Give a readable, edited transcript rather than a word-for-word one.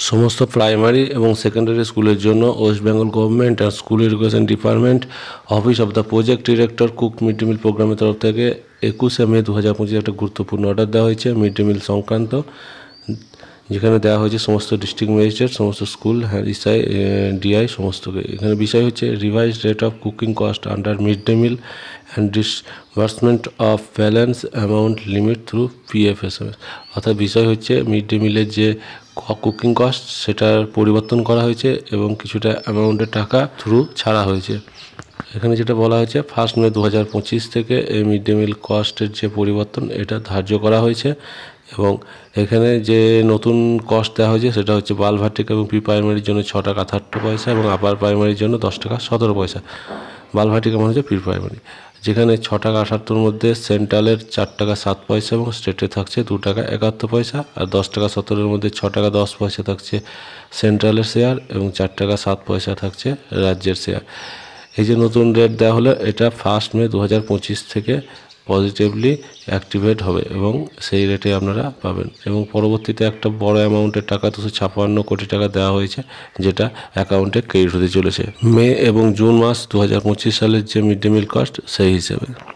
সমস্ত প্রাইমারি এবং সেকেন্ডারি স্কুলের জন্য ওয়েস্ট বেঙ্গল গভর্নমেন্ট আর school education department office of the project director cook mid day meal প্রোগ্রামের তরফ থেকে 21শে মে 2025 একটা গুরুত্বপূর্ণ অর্ডার দেওয়া হয়েছে মিড ডে মিল সংক্রান্ত, যেখানে দেওয়া হয়েছে সমস্ত ডিস্ট্রিক্ট ম্যাজিস্ট্রেট, সমস্ত স্কুল, এসআই, ডিআই সমস্তকে। এখানে বিষয় হচ্ছে revise rate of cooking cost under mid day meal and disbursement of balance amount limit through PFSMS. অর্থাৎ বিষয় হচ্ছে মিড ডে মিলের যে কুকিং কস্ট সেটার পরিবর্তন করা হয়েছে এবং কিছুটা অ্যামাউন্টের টাকা থ্রু ছাড়া হয়েছে। এখানে যেটা বলা হয়েছে 1 মে 2025 থেকে এই মিড ডে মিল কস্টের যে পরিবর্তন এটা ধার্য করা হয়েছে এবং এখানে যে নতুন কস্ট দেওয়া হয়েছে সেটা হচ্ছে বালভার্টিক এবং প্রি প্রাইমারির জন্য 6 টাকা 68 পয়সা এবং আপার প্রাইমারির জন্য 10 টাকা 17 পয়সা। বালভার্টিক মানে হচ্ছে প্রি প্রাইমারি, যেখানে 6 টাকা 78 মধ্যে সেন্ট্রালের 4 টাকা 7 পয়সা এবং স্টেটে থাকছে 2 টাকা 71 পয়সা, আর 10 টাকা 17-এর মধ্যে 6 টাকা 10 পয়সা থাকছে সেন্ট্রালের শেয়ার এবং 4 টাকা 7 পয়সা থাকছে রাজ্যের শেয়ার। এই যে নতুন রেট দেওয়া হলো এটা 1 মে 2025 থেকে পজিটিভলি অ্যাক্টিভেট হবে এবং সেই রেটে আপনারা পাবেন। এবং পরবর্তীতে একটা বড় অ্যামাউন্টের টাকা 256 কোটি টাকা দেওয়া হয়েছে, যেটা অ্যাকাউন্টে ক্রেডিট হতে চলেছে মে এবং জুন মাস 2025 সালের যে মিড ডে মিল কস্ট সেই হিসেবে।